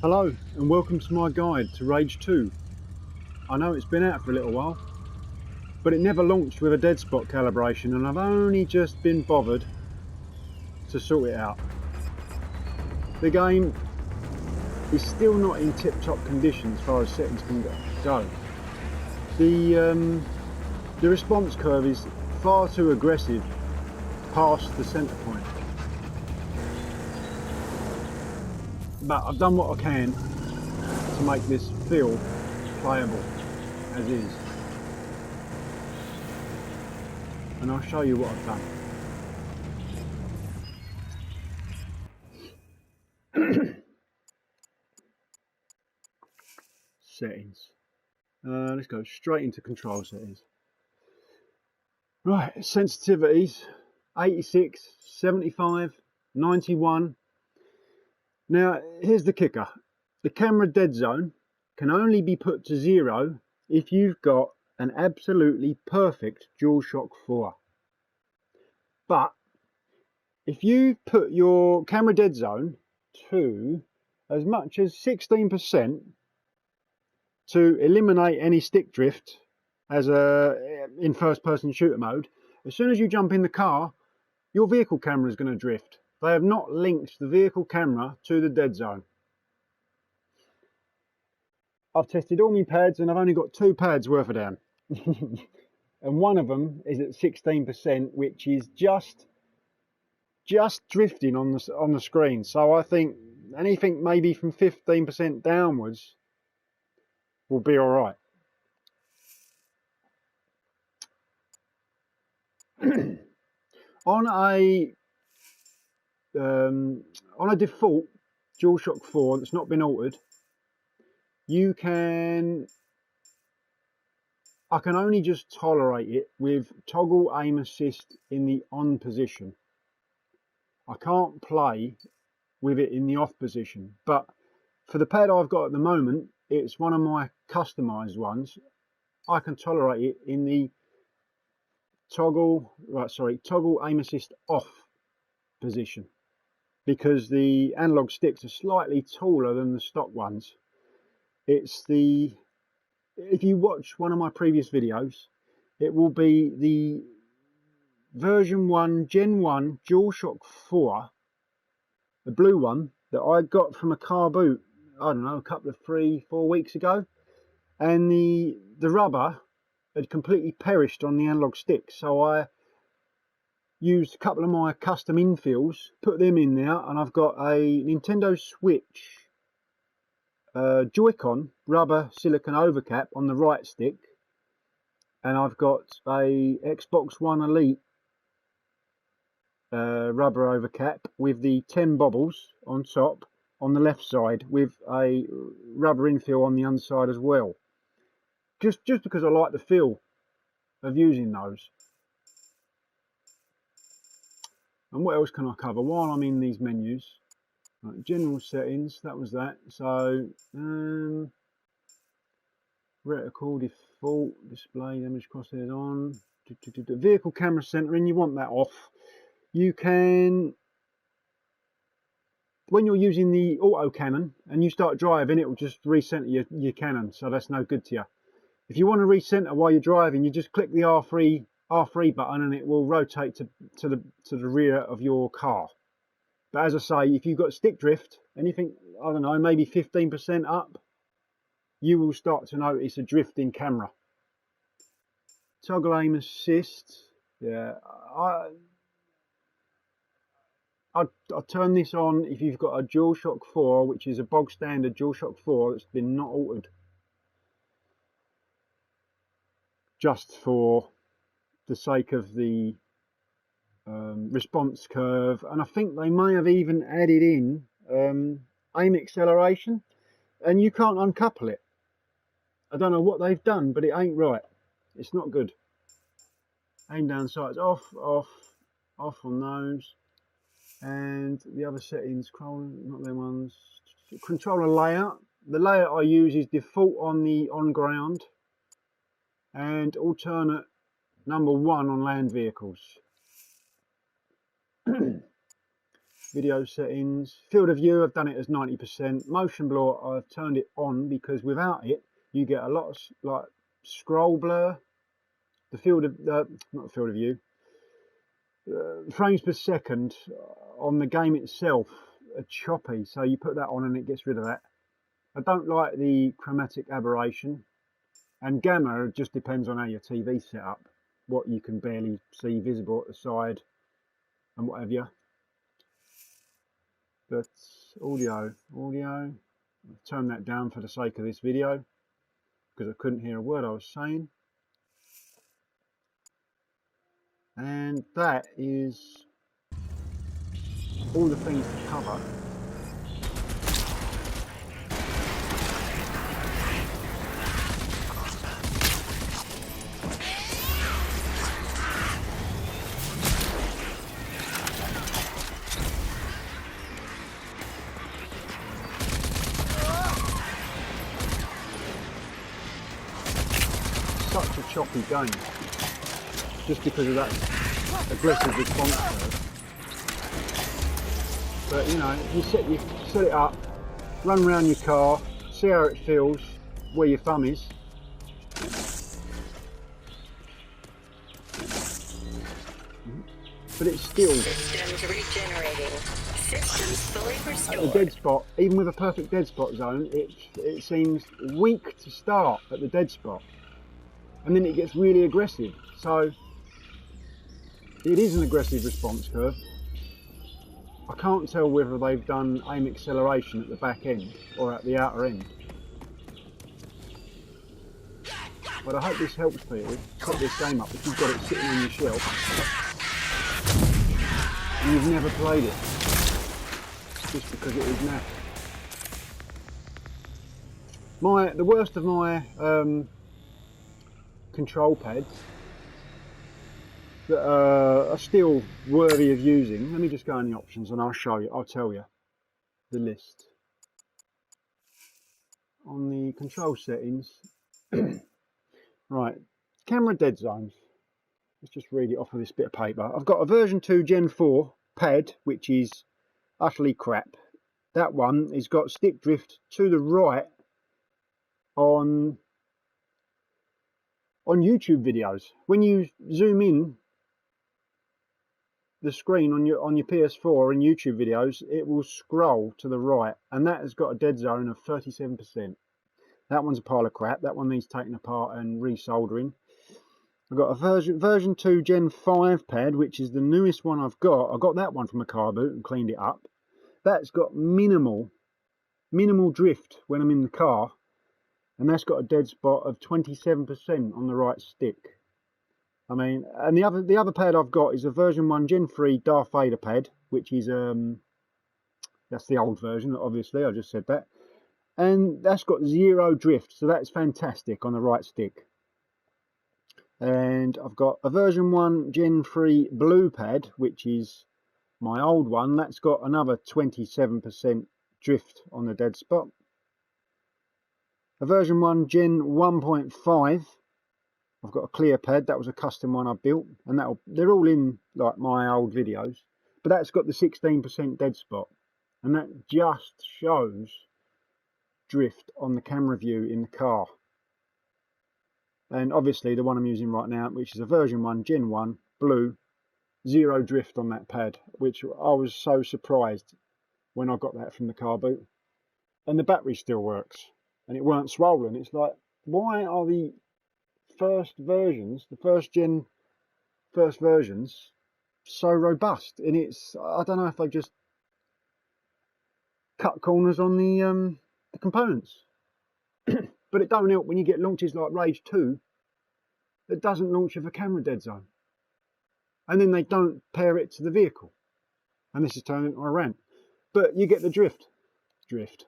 Hello and welcome to my guide to RAGE2. I know it's been out for a little while, but it never launched with a dead spot calibration and I've only just been bothered to sort it out. The game is still not in tip-top condition as far as settings can go. The response curve is far too aggressive past the centre point. But I've done what I can to make this feel playable as is, and I'll show you what I've done. Settings. Let's go straight into control settings. Right, sensitivities 86, 75, 91. Now here's the kicker. The camera dead zone can only be put to 0 if you've got an absolutely perfect DualShock 4. But if you put your camera dead zone to as much as 16% to eliminate any stick drift as in first person shooter mode, as soon as you jump in the car, your vehicle camera is going to drift. They have not linked the vehicle camera to the dead zone. I've tested all my pads and I've only got 2 pads worth of them. And one of them is at 16%, which is just drifting on the screen. So I think anything maybe from 15% downwards will be all right. On a default DualShock 4 that's not been altered, I can only just tolerate it with toggle aim assist in the on position. I can't play with it in the off position, but for the pad I've got at the moment, it's one of my customized ones. I can tolerate it in the toggle aim assist off position, because the analog sticks are slightly taller than the stock ones. If you watch one of my previous videos, it will be the version 1 Gen 1 DualShock 4, the blue one that I got from a car boot, I don't know, a couple of 3-4 weeks ago, and the rubber had completely perished on the analog sticks, so I used a couple of my custom infills, put them in there, and I've got a Nintendo Switch Joy-Con rubber silicone overcap on the right stick, and I've got a Xbox One Elite rubber overcap with the 10 bobbles on top on the left side, with a rubber infill on the underside as well, just because I like the feel of using those. And what else can I cover while I'm in these menus? Right, general settings, that was that. So reticle default display damage crosshairs on. Vehicle camera centering, you want that off. You can, when you're using the auto cannon and you start driving, it will just recenter your cannon, so that's no good to you. If you want to recenter while you're driving, you just click the R3 button and it will rotate to the rear of your car. But as I say, if you've got stick drift, anything, I don't know, maybe 15% up, you will start to notice a drift in camera. Toggle aim assist, yeah, I'll turn this on if you've got a DualShock 4, which is a bog standard DualShock 4 that's been not altered, just for the sake of the response curve. And I think they may have even added in aim acceleration, and you can't uncouple it. I don't know what they've done, but it ain't right. It's not good. Aim down sights off on those. And the other settings, not them ones. Controller layout. The layout I use is default on the on ground and alternate number 1 on land vehicles. video settings. Field of view, I've done it as 90%. Motion blur, I've turned it on because without it, you get a lot of like scroll blur. The field of, not the field of view, frames per second on the game itself are choppy, so you put that on and it gets rid of that. I don't like the chromatic aberration, and gamma just depends on how your TV set up, what you can barely see visible at the side and what have you. But audio, I've turned that down for the sake of this video because I couldn't hear a word I was saying. And that is all the things to cover. Such a choppy game, just because of that aggressive response curve. But you know, you set it up, run around your car, see how it feels, where your thumb is. But it's still systems regenerating. Systems fully restored. At the dead spot, even with a perfect dead spot zone, it seems weak to start at the dead spot. And then it gets really aggressive. So it is an aggressive response curve. I can't tell whether they've done aim acceleration at the back end or at the outer end. But I hope this helps people set this game up if you've got it sitting on your shelf and you've never played it just because it is naff. The worst of my control pads that are still worthy of using. Let me just go in the options and I'll show you, I'll tell you the list. On the control settings, right, camera dead zones. Let's just read it off of this bit of paper. I've got a version 2 Gen 4 pad, which is utterly crap. That one has got stick drift to the right on YouTube videos. When you zoom in the screen on your PS4 in YouTube videos, it will scroll to the right, and that has got a dead zone of 37%. That one's a pile of crap. That one needs taking apart and resoldering. I've got a version 2 Gen 5 pad, which is the newest one I've got. I got that one from a car boot and cleaned it up. That's got minimal drift when I'm in the car. And that's got a dead spot of 27% on the right stick. I mean, and the other pad I've got is a version 1 Gen 3 Darth Vader pad, which is that's the old version, obviously, I just said that. And that's got 0 drift, so that's fantastic on the right stick. And I've got a version 1 Gen 3 blue pad, which is my old one. That's got another 27% drift on the dead spot. A version 1 Gen 1.5, I've got a clear pad. That was a custom one I built, and they're all in like my old videos, but that's got the 16% dead spot, and that just shows drift on the camera view in the car. And obviously the one I'm using right now, which is a version 1 Gen 1 blue, 0 drift on that pad, which I was so surprised when I got that from the car boot. And the battery still works. And it weren't swollen. It's like, why are the first versions, the first versions, so robust? And I don't know if they just cut corners on the components. But it don't help when you get launches like RAGE2 that doesn't launch with a camera dead zone. And then they don't pair it to the vehicle. And this is turning into a rant. But you get the drift. Okie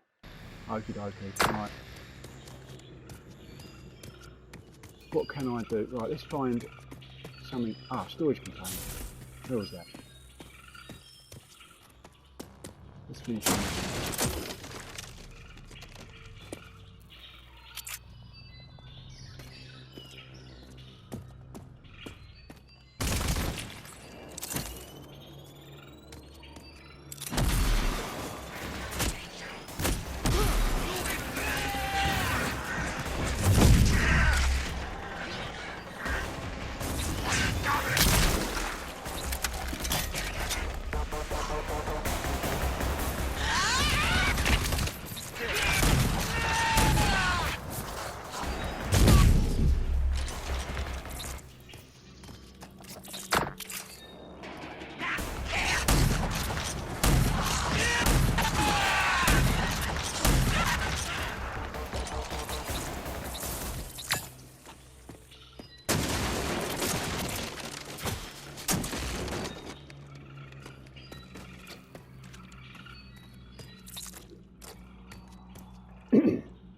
dokie. Right. What can I do? Right, let's find something. Storage container. Where was that? Let's finish that.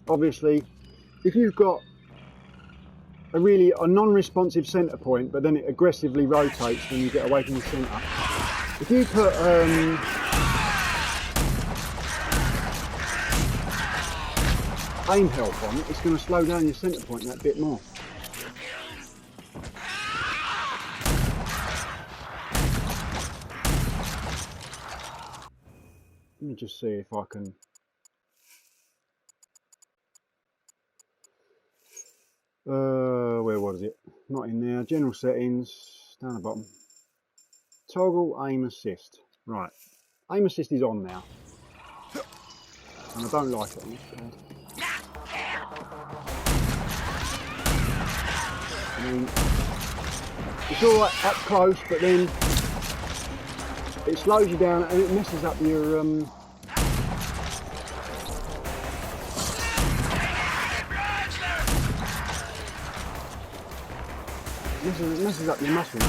obviously, if you've got a non-responsive centre point, but then it aggressively rotates when you get away from the centre. If you put aim help on, it's going to slow down your centre point that bit more. Let me just see if I can. Where was it? Not in there. General settings, down the bottom. Toggle aim assist. Right. Aim assist is on now. And I don't like it on this pad. I mean, it's alright up close, but then it slows you down and it messes up your messes up your muscle.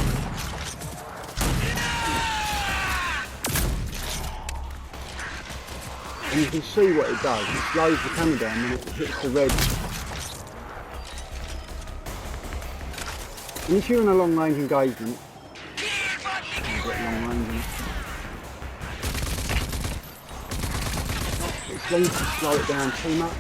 And you can see what it does. It slows the camera down when it hits the red. And if you're in a long range engagement, you get long range in it. It seems to slow it down too much.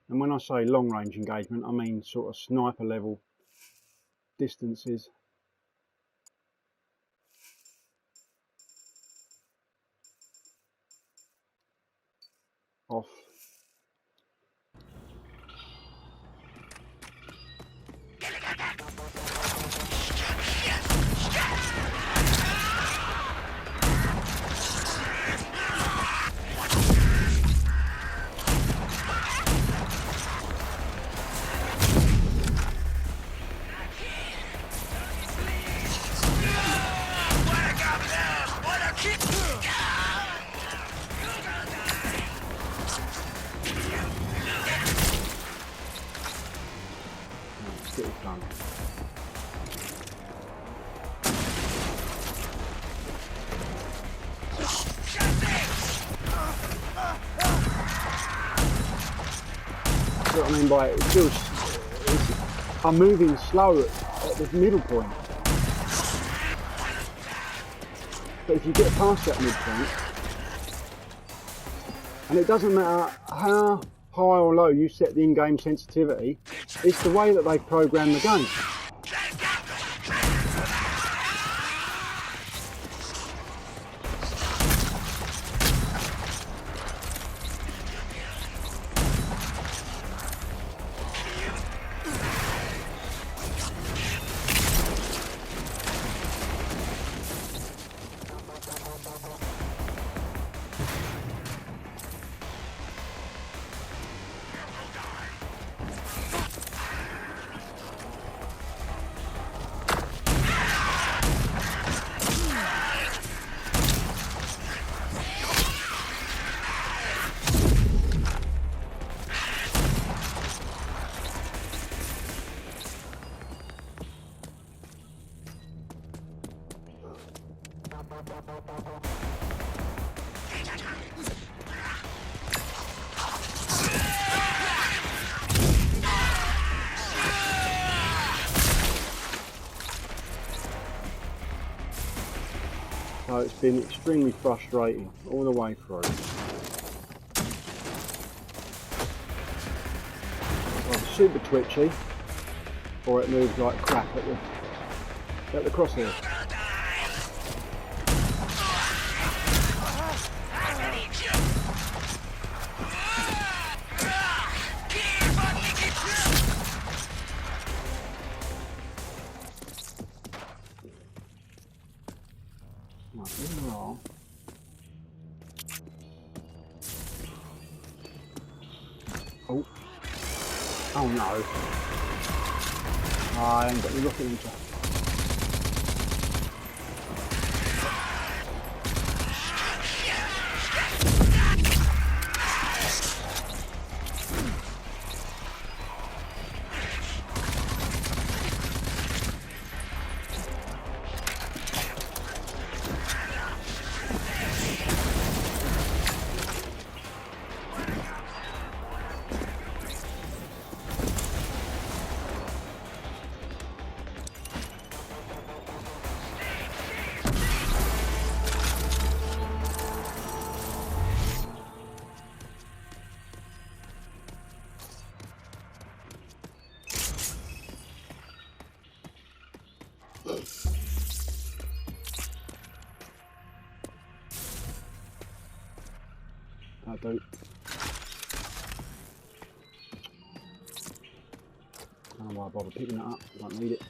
And when I say long range engagement, I mean sort of sniper level distances. Off. Get it done. What I mean by it, I'm moving slow at the middle point. But if you get past that midpoint, and it doesn't matter how high or low you set the in-game sensitivity, it's the way that they've programmed the game. So it's been extremely frustrating all the way through. Either super twitchy, or it moves like crap at the crosshair. Oh no. I ain't got the rocket launcher. do. I don't know why I bother picking that up, don't need it.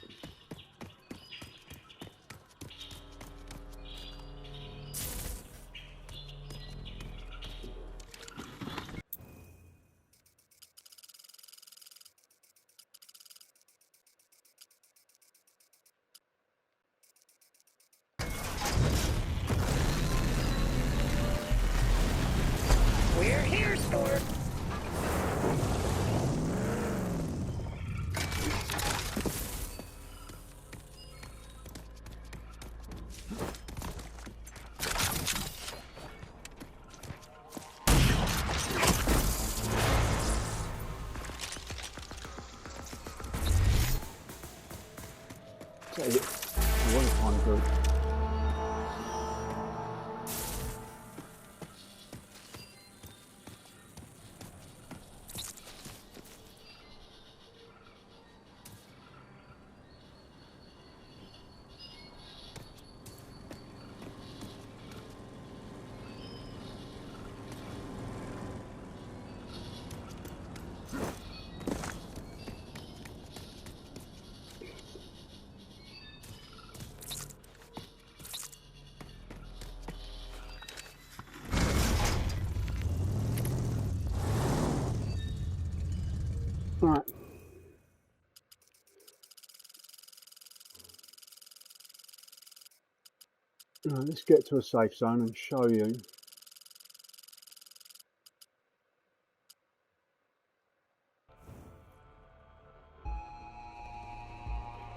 We're here, sport. Take it. One time group. Right. Right, let's get to a safe zone and show you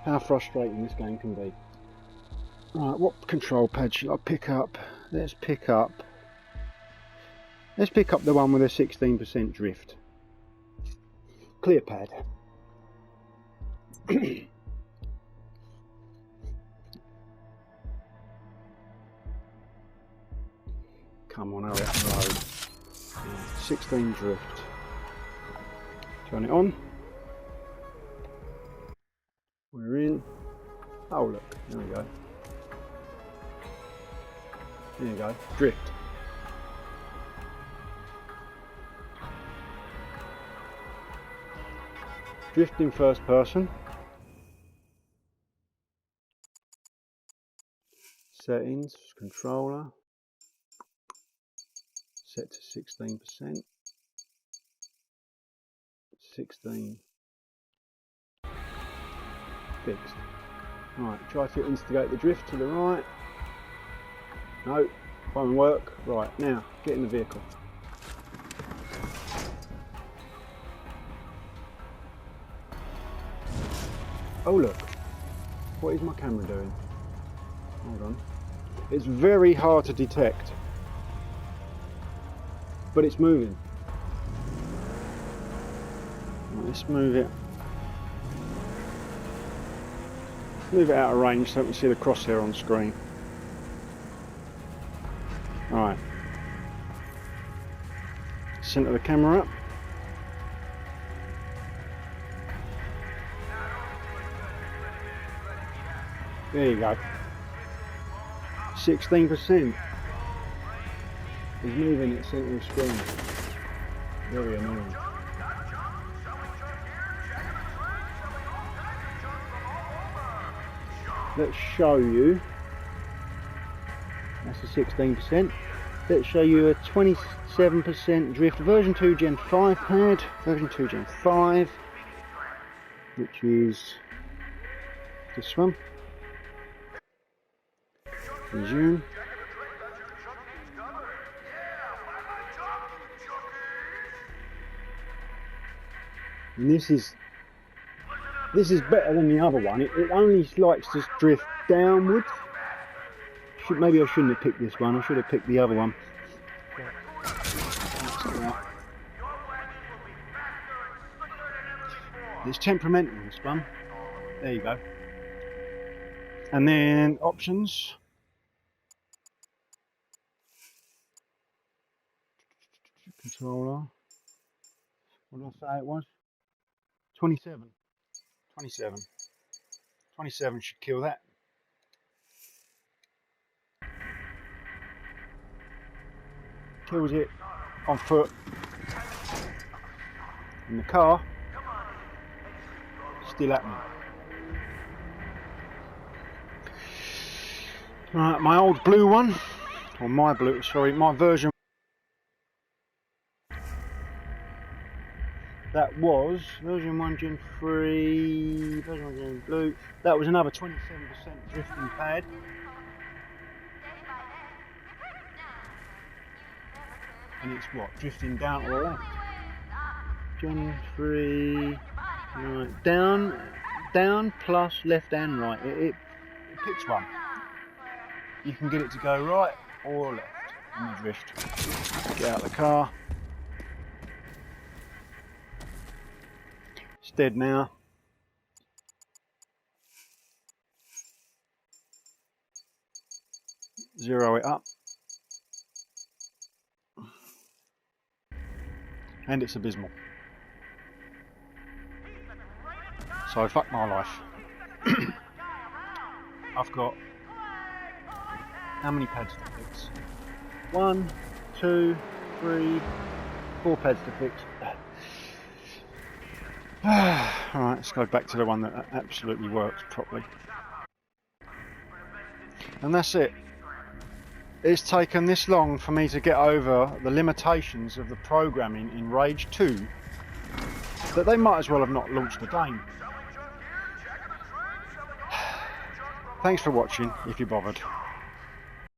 how frustrating this game can be. Right, what control pad should I pick up? Let's pick up the one with a 16% drift. Clear pad. Come on, hurry up the road. 16 drift. Turn it on. We're in. Oh look, there we go. There you go, drift. Drift in first person. Settings, controller. Set to 16%. 16. Fixed. Right, try to instigate the drift to the right. No, won't work. Right, now get in the vehicle. Oh look, what is my camera doing? Hold on. It's very hard to detect, but it's moving. Right, let's move it. Move it out of range so we can see the crosshair on screen. Alright. Center the camera up. There you go. 16%. He's moving at center of screen. Very annoying. Let's show you. That's a 16%. Let's show you a 27% drift version 2 Gen 5 pad. Version 2 Gen 5, which is this one. Resume. And this is better than the other one. It only likes to drift downwards. Maybe I shouldn't have picked this one. I should have picked the other one. It's temperamental, this one. There you go. And then options. Controller. What did I say it was? 27. 27. 27 should kill that. Kills it on foot, in the car, still happening. Right, my old blue one, or my version, that was version 1 Gen 3, version 1 Gen blue, that was another 27% drifting pad. And it's what, drifting down to the left. Gen 3, right, down plus left and right. It picks one. You can get it to go right or left in the drift. Get out of the car. It's dead now. Zero it up. And it's abysmal. So fuck my life. I've got how many pads to fix? 1, 2, 3, 4 pads to fix. Alright, let's go back to the one that absolutely works properly. And that's it. It's taken this long for me to get over the limitations of the programming in RAGE2 that they might as well have not launched the game. Thanks for watching, if you bothered.